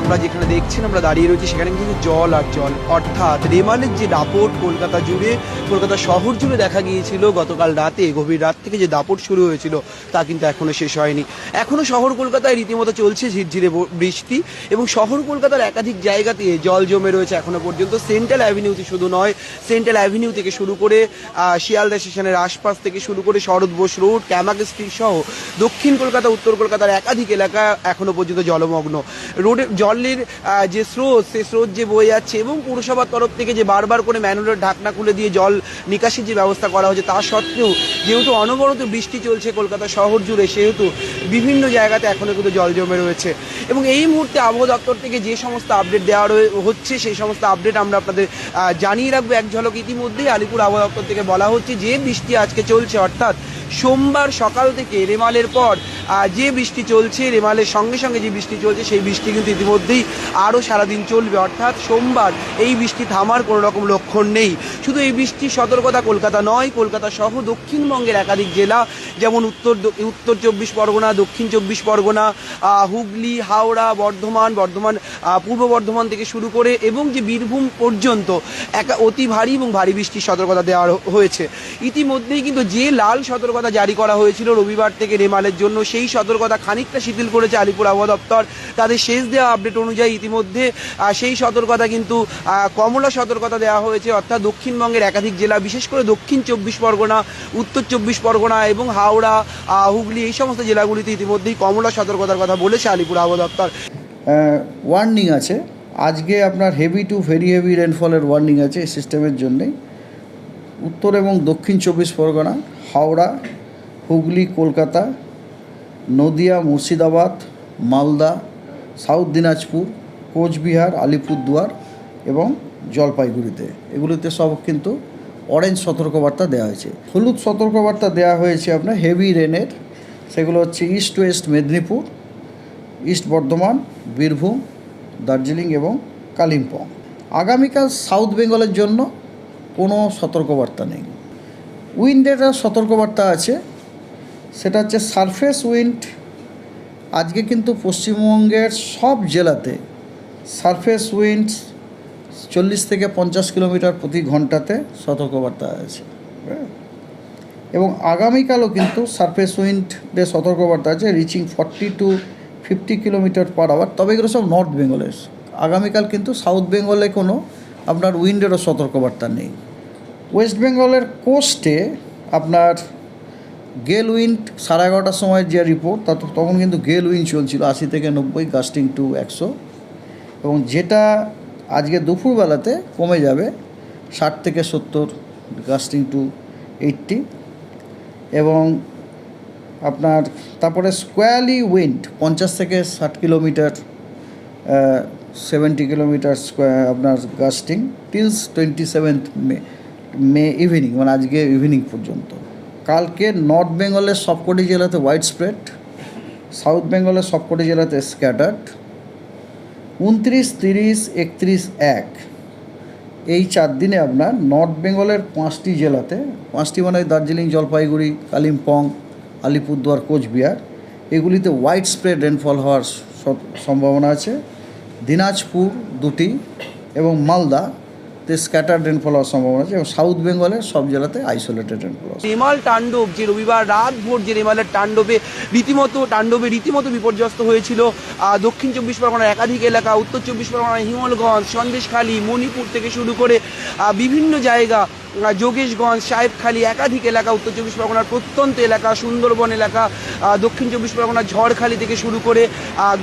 আমরা যেখানে দেখছেন আমরা দাঁড়িয়ে রয়েছি সেখানে কিন্তু জল আর জল, অর্থাৎ রেমালের যে দাপট কলকাতা জুড়ে, কলকাতা শহর জুড়ে দেখা গিয়েছিল গতকাল রাতে, গভীর রাত থেকে যে দাপট শুরু হয়েছিল তা কিন্তু এখনো শেষ হয়নি। এখনো শহর কলকাতায় রীতিমতো চলছে ঝিরঝিরে বৃষ্টি, এবং শহর কলকাতার একাধিক জায়গাতে জল জমে রয়েছে এখনো পর্যন্ত। সেন্ট্রাল অ্যাভিনিউতে শুধু নয়, সেন্ট্রাল অ্যাভিনিউ থেকে শুরু করে শিয়ালদা স্টেশনের আশপাশ থেকে শুরু করে শরৎ বোস রোড, ক্যামাক স্ট্রিট সহ দক্ষিণ কলকাতা, উত্তর কলকাতার একাধিক এলাকা এখনো পর্যন্ত জলমগ্ন। রোডের জলের যে স্রোত, সে স্রোত যে বয়ে যাচ্ছে, এবং পুরসভার তরফ থেকে যে বারবার করে ম্যানুয়ালের ঢাকনা খুলে দিয়ে জল নিকাশির যে ব্যবস্থা করা হচ্ছে, তা সত্ত্বেও যেহেতু অনবরত বৃষ্টি চলছে কলকাতা শহর জুড়ে, সেহেতু বিভিন্ন জায়গাতে এখনো কিন্তু জল জমে রয়েছে। এবং এই মুহূর্তে আবহাওয়া দপ্তর থেকে যে সমস্ত আপডেট দেওয়া হচ্ছে, সেই সমস্ত আপডেট আমরা আপনাদের জানিয়ে রাখবো এক ঝলক। ইতিমধ্যেই আলিপুর আবহাওয়া দপ্তর থেকে বলা হচ্ছে যে বৃষ্টি আজকে চলছে, অর্থাৎ সোমবার সকাল থেকে রেমালের পর যে বৃষ্টি চলছে, রেমালের সঙ্গে সঙ্গে যে বৃষ্টি চলছে, সেই বৃষ্টি কিন্তু ইতিমধ্যেই আরও সারাদিন চলবে। অর্থাৎ সোমবার এই বৃষ্টি থামার কোনো রকম লক্ষণ নেই। শুধু এই বৃষ্টির সতর্কতা কলকাতা নয়, কলকাতা সহ দক্ষিণবঙ্গের একাধিক জেলা, যেমন উত্তর 24 পরগনা, দক্ষিণ 24 পরগনা, হুগলি, হাওড়া, বর্ধমান, পূর্ব বর্ধমান থেকে শুরু করে এবং যে বীরভূম পর্যন্ত অতি ভারী এবং ভারী বৃষ্টির সতর্কতা দেওয়া হয়েছে। ইতিমধ্যেই কিন্তু যে লাল সতর্কতা জারি করা হয়েছিল রবিবার থেকে রেমালের জন্য, সেই সতর্কতা খানিকটা শিথিল করেছে আলিপুর আবহাওয়া দপ্তর। তাদের শেষ দেওয়া আপডেট অনুযায়ী ইতিমধ্যে সেই সতর্কতা কিন্তু কমলা সতর্কতা দেওয়া হয়েছে, অর্থাৎ দক্ষিণবঙ্গের একাধিক জেলা, বিশেষ করে দক্ষিণ 24 পরগনা, উত্তর 24 পরগনা এবং হাওড়া, হুগলি, এই সমস্ত জেলাগুলিতে ইতিমধ্যেই কমলা সতর্কতার কথা বলেছে আলিপুর আবহাওয়া দপ্তর। ওয়ার্নিং আছে আজকে আপনার হেভি টু ভেরি হেভি রেনফলের ওয়ার্নিং আছে এই সিস্টেমের জন্যেই। উত্তর এবং দক্ষিণ 24 পরগনা, হাওড়া, হুগলি, কলকাতা, নদিয়া, মুর্শিদাবাদ, মালদা, সাউথ দিনাজপুর, কোচবিহার, আলিপুরদুয়ার এবং জলপাইগুড়িতে, এগুলিতে সব কিন্তু অরেঞ্জ সতর্কবার্তা দেওয়া হয়েছে। হলুদ সতর্কবার্তা দেওয়া হয়েছে আপনার হেভি রেনের, সেগুলো হচ্ছে east West Medinipur, east Bardhaman, Birbhum, Darjeeling এবং কালিম্পং। আগামীকাল সাউথ বেঙ্গলের জন্য কোনো সতর্কবার্তা নেই। উইন্ডের সতর্কবার্তা আছে, সেটা হচ্ছে সারফেস উইন্ড। আজকে কিন্তু পশ্চিমবঙ্গের সব জেলাতে সারফেস উইন্ড 40 থেকে 50 কিলোমিটার প্রতি ঘন্টাতে সতর্কবার্তা আছে, এবং আগামীকালও কিন্তু সারফেস উইন্ডের সতর্কবার্তা আছে reaching 40 to 50 kilometre per hour. তবে এগুলো সব নর্থ বেঙ্গলের। আগামীকাল কিন্তু সাউথ বেঙ্গলে কোনো আপনার উইন্ডেরও সতর্কবার্তা নেই। ওয়েস্ট বেঙ্গলের কোস্টে আপনার গেল উইন্ড 11:30টার সময় যে রিপোর্ট, তখন কিন্তু গেল উইন্ড চলছিল 80 থেকে 90, গাস্টিং টু 100, এবং যেটা আজকে দুপুরবেলাতে কমে যাবে 60 থেকে 70, গাস্টিং টু 80। এবং আপনার তারপরে স্কোয়ারলি উইন্ড 50 থেকে 60 কিলোমিটার, 70 কিলোমিটার স্কোয়ার আপনার গাস্টিং টিল 27 মে ইভিনিং, মানে আজকে ইভিনিং পর্যন্ত। কালকে নর্থ বেঙ্গলের সবকটি জেলাতে ওয়াইড স্প্রেড, সাউথ বেঙ্গলের সবকটি জেলাতে স্ক্যাটার্ড। 29, 30, 31, 1 এই 4 দিনে আপনার নর্থ বেঙ্গলের 5টি জেলাতে, 5টি মানে দার্জিলিং, জলপাইগুড়ি, কালিম্পং, আলিপুরদুয়ার, কোচবিহার, এগুলিতে ওয়াইড স্প্রেড রেনফল হওয়ার সম্ভাবনা আছে। দিনাজপুর 2টি এবং মালদাতে স্ক্যাটার্ড রেনফল হওয়ার সম্ভাবনা আছে, এবং সাউথ বেঙ্গলের সব জেলাতে আইসোলেটেড রেনফল। রেমাল তাণ্ডব, যে রবিবার রাত ভোর যে রেমালের তাণ্ডবে রীতিমতো বিপর্যস্ত হয়েছিল দক্ষিণ 24 পরগনার একাধিক এলাকা, উত্তর 24 পরগনার হিঙ্গলগঞ্জ, সন্দেশখালী, মণিপুর থেকে শুরু করে বিভিন্ন জায়গা, যোগেশগঞ্জ, সাহেবখালী, একাধিক এলাকা, উত্তর 24 পরগনার প্রত্যন্ত এলাকা, সুন্দরবন এলাকা, দক্ষিণ 24 পরগনার ঝড়খালি থেকে শুরু করে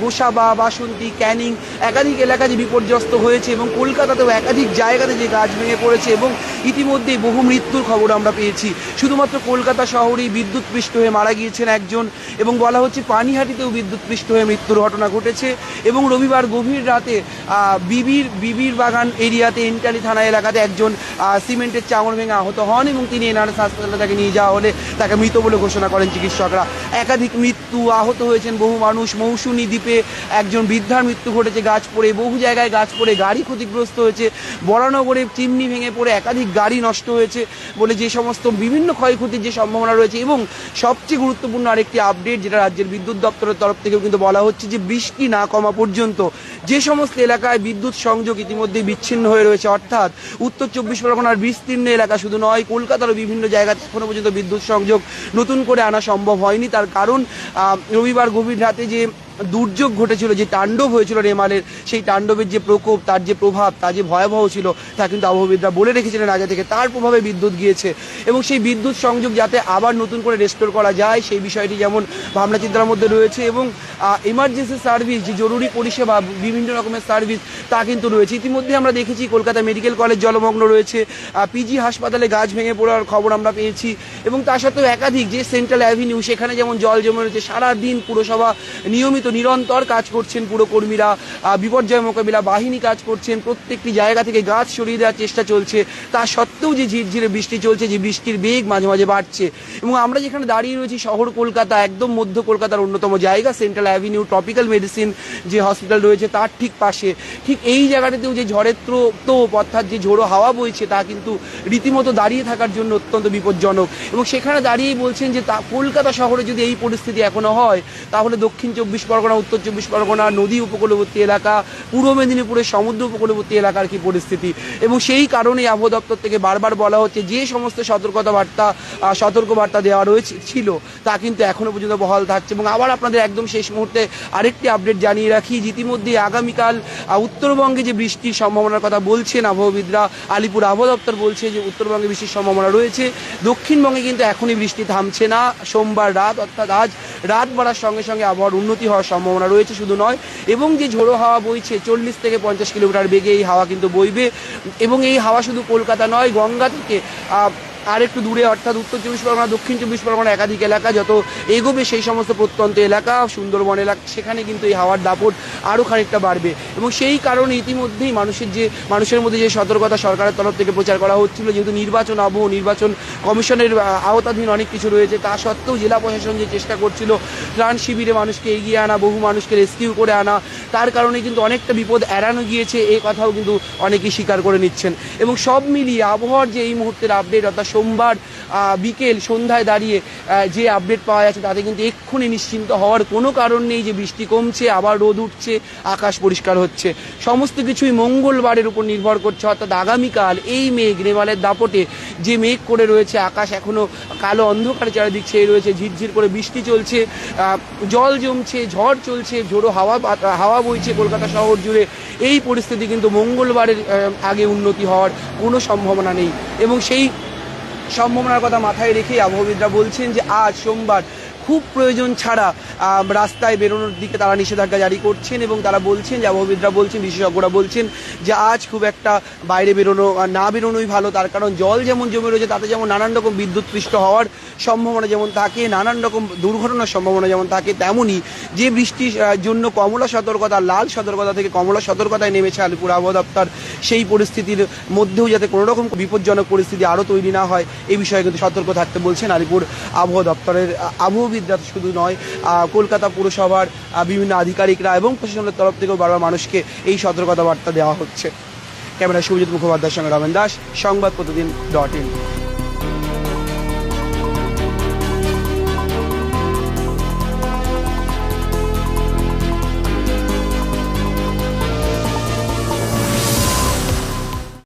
গোসাবা, বাসন্তী, ক্যানিং, একাধিক এলাকা যে বিপর্যস্ত হয়েছে, এবং কলকাতাতেও একাধিক জায়গাতে যে গাছ ভেঙে পড়েছে, এবং ইতিমধ্যেই বহু মৃত্যুর খবর আমরা পেয়েছি। শুধুমাত্র কলকাতা শহরেই বিদ্যুৎপৃষ্ট হয়ে মারা গিয়েছেন একজন, এবং বলা হচ্ছে পানিহাটিতেও বিদ্যুৎপৃষ্ট হয়ে মৃত্যুর ঘটনা ঘটেছে। এবং রবিবার গভীর রাতে বিবির বাগান এরিয়াতে, এন্টালি থানা এলাকাতে একজন সিমেন্টের চাঙড় ভেঙে আহত হন এবং তিনি এনআরএস হাসপাতালে তাকে নিয়ে যাওয়া হলে তাকে মৃত বলে ঘোষণা করেন চিকিৎসকরা। একাধিক মৃত্যু, আহত হয়েছেন বহু মানুষ। মৌসুনী দ্বীপে একজন বৃদ্ধার মৃত্যু ঘটেছে গাছ পড়ে, বহু জায়গায় গাছ পড়ে গাড়ি ক্ষতিগ্রস্ত হয়েছে। বরানগরে চিমনি ভেঙে পড়ে একাধিক গাড়ি নষ্ট হয়েছে বলে যে সমস্ত বিভিন্ন ক্ষয়ক্ষতির যে সম্ভাবনা রয়েছে। এবং সবচেয়ে গুরুত্বপূর্ণ আরেকটি আপডেট, যেটা রাজ্যের বিদ্যুৎ দপ্তরের তরফ থেকেও কিন্তু বলা হচ্ছে যে বৃষ্টি না কমা পর্যন্ত যে সমস্ত এলাকায় বিদ্যুৎ সংযোগ ইতিমধ্যেই বিচ্ছিন্ন হয়ে রয়েছে, অর্থাৎ উত্তর 24 পরগনার বিস্তীর্ণ এলাকা শুধু নয়, কলকাতারও বিভিন্ন জায়গায় এখনো পর্যন্ত বিদ্যুৎ সংযোগ নতুন করে আনা সম্ভব হয়নি। তার কারণ রবিবার গভীর রাতে যে দুর্যোগ ঘটেছিল, যে তাণ্ডব হয়েছিল রেমালের, সেই তাণ্ডবের যে প্রকোপ, তার যে প্রভাব, তা যে ভয়াবহ ছিল তা কিন্তু আবহাওয়াবিদরা বলে রেখেছিলেন আগে থেকে। তার প্রভাবে বিদ্যুৎ গিয়েছে এবং সেই বিদ্যুৎ সংযোগ যাতে আবার নতুন করে রেস্টোর করা যায় সেই বিষয়টি যেমন ভাবনা চিন্তার মধ্যে রয়েছে এবং এমার্জেন্সি সার্ভিস, যে জরুরি পরিষেবা, বিভিন্ন রকমের সার্ভিস তা কিন্তু রয়েছে। ইতিমধ্যে আমরা দেখেছি কলকাতা মেডিকেল কলেজ জলমগ্ন রয়েছে, পিজি হাসপাতালে গাছ ভেঙে পড়ার খবর আমরা পেয়েছি এবং তা সত্ত্বেও একাধিক যে সেন্ট্রাল অ্যাভিনিউ সেখানে যেমন জল জমে রয়েছে। সারাদিন পুরসভা নিয়মিত নিরন্তর কাজ করছেন, পুরকর্মীরা, বিপর্যয় মোকাবিলা বাহিনী কাজ করছেন, প্রত্যেকটি জায়গা থেকে গাছ সরিয়ে দেওয়ার চেষ্টা চলছে। তা সত্ত্বেও যে ঝিরঝিরে বৃষ্টি চলছে, যে বৃষ্টির বেগ মাঝে মাঝে বাড়ছে এবং আমরা যেখানে দাঁড়িয়ে রয়েছি শহর কলকাতা, একদম মধ্য কলকাতার অন্যতম জায়গা সেন্ট্রাল অ্যাভিনিউ, ট্রপিক্যাল মেডিসিন যে হসপিটাল রয়েছে তার ঠিক পাশে, ঠিক এই জায়গাটাতেও যে ঝড়ের তোপ অর্থাৎ যে ঝোড়ো হাওয়া বইছে তা কিন্তু রীতিমতো দাঁড়িয়ে থাকার জন্য অত্যন্ত বিপজ্জনক। এবং সেখানে দাঁড়িয়েই বলছেন যে তা কলকাতা শহরে যদি এই পরিস্থিতি এখনো হয় তাহলে দক্ষিণ 24 পরগনা, উত্তর 24 পরগনা, নদী উপকূলবর্তী এলাকা, পূর্ব মেদিনীপুরের সমুদ্র উপকূলবর্তী এলাকার কি পরিস্থিতি। এবং সেই কারণেই আবহাওয়া দপ্তর থেকে বারবার বলা হচ্ছে যে সমস্ত সতর্কবার্তা দেওয়া ছিল তা কিন্তু এখনো পর্যন্ত বহাল থাকছে। এবং আবার আপনাদের একদম শেষ মুহূর্তে আরেকটি আপডেট জানিয়ে রাখি, ইতিমধ্যে আগামীকাল উত্তরবঙ্গে যে বৃষ্টির সম্ভাবনার কথা বলছেন আবহাওয়াবিদরা, আলিপুর আবহাওয়া দপ্তর বলছে যে উত্তরবঙ্গে বৃষ্টির সম্ভাবনা রয়েছে। দক্ষিণবঙ্গে কিন্তু এখনই বৃষ্টি থামছে না। সোমবার রাত অর্থাৎ আজ রাত বাড়ার সঙ্গে সঙ্গে আবহাওয়ার উন্নতি হওয়ার সম্ভাবনা রয়েছে শুধু নয়, এবং যে ঝোড়ো হাওয়া বইছে 40 থেকে 50 কিলোমিটার বেগে এই হাওয়া কিন্তু বইবে। এবং এই হাওয়া শুধু কলকাতা নয়, গঙ্গা থেকে আর একটু দূরে অর্থাৎ উত্তর 24 পরগনা, দক্ষিণ 24 পরগনা একাধিক এলাকা যত এগোবে সেই সমস্ত প্রত্যন্ত এলাকা, সুন্দরবন এলাকা, সেখানে কিন্তু এই হাওয়ার দাপট আরও খানিকটা বাড়বে। এবং সেই কারণে ইতিমধ্যেই মানুষের মধ্যে যে সতর্কতা সরকারের তরফ থেকে প্রচার করা হচ্ছিল, যেহেতু নির্বাচন কমিশনের আওতাধীন অনেক কিছু রয়েছে, তা সত্ত্বেও জেলা প্রশাসন যে চেষ্টা করছিল ত্রাণ শিবিরে মানুষকে এগিয়ে আনা, বহু মানুষকে রেস্কিউ করে আনা, তার কারণে কিন্তু অনেকটা বিপদ এড়ানো গিয়েছে, এই কথাও কিন্তু অনেকেই স্বীকার করে নিচ্ছেন। এবং সব মিলিয়ে আবহাওয়ার যে এই মুহূর্তের আপডেট, অর্থাৎ সোমবার বিকেল সন্ধ্যায় দাঁড়িয়ে যে আপডেট পাওয়া যাচ্ছে তাতে কিন্তু এক্ষুনি নিশ্চিন্ত হওয়ার কোনো কারণ নেই যে বৃষ্টি কমছে, আবার রোদ উঠছে, আকাশ পরিষ্কার হচ্ছে। সমস্ত কিছুই মঙ্গলবারের উপর নির্ভর করছে, অর্থাৎ আগামীকাল এই মেঘ রেমালের দাপটে যে মেঘ করে রয়েছে, আকাশ এখনো কালো অন্ধকারে চারিদিক ছেয়ে রয়েছে, ঝিরঝির করে বৃষ্টি চলছে, জল জমছে, ঝড় চলছে, ঝোড়ো হাওয়া বইছে কলকাতা শহর জুড়ে। এই পরিস্থিতি কিন্তু মঙ্গলবারের আগে উন্নতি হওয়ার কোনো সম্ভাবনা নেই। এবং সেই সম্ভাবনার কথা মাথায় রেখে আবহাওয়াবিদরা বলছেন যে আজ সোমবার খুব প্রয়োজন ছাড়া রাস্তায় বেরোনোর দিকে তারা নিষেধাজ্ঞা জারি করছেন। এবং তারা বলছেন যে আবহাওয়াবিদরা বলছেন, বিশেষজ্ঞরা বলছেন যে আজ খুব একটা বাইরে না বেরোনোই ভালো। তার কারণ জল যেমন জমে রয়েছে তাতে যেমন নানান রকম বিদ্যুৎস্পৃষ্ট হওয়ার সম্ভাবনা যেমন থাকে, নানান রকম দুর্ঘটনার সম্ভাবনা যেমন থাকে, তেমনই যে বৃষ্টির জন্য কমলা সতর্কতা, লাল সতর্কতা থেকে কমলা সতর্কতায় নেমেছে আলিপুর আবহাওয়া দপ্তর, সেই পরিস্থিতির মধ্যেও যাতে কোনো রকম বিপজ্জনক পরিস্থিতি আরও তৈরি না হয় এই বিষয়ে কিন্তু সতর্ক থাকতে বলছেন আলিপুর আবহাওয়া দপ্তরের আবহাওয়াবিদরা। শুধু নয়, কলকাতা পুরসভার বিভিন্ন আধিকারিকরা এবং প্রশাসনের তরফ থেকেও বারবার মানুষকে এই সতর্কতা বার্তা দেওয়া হচ্ছে। ক্যামেরা শুভজিৎ মুখোপাধ্যায়ের সঙ্গে রমেন দাস, সংবাদ প্রতিদিন .in।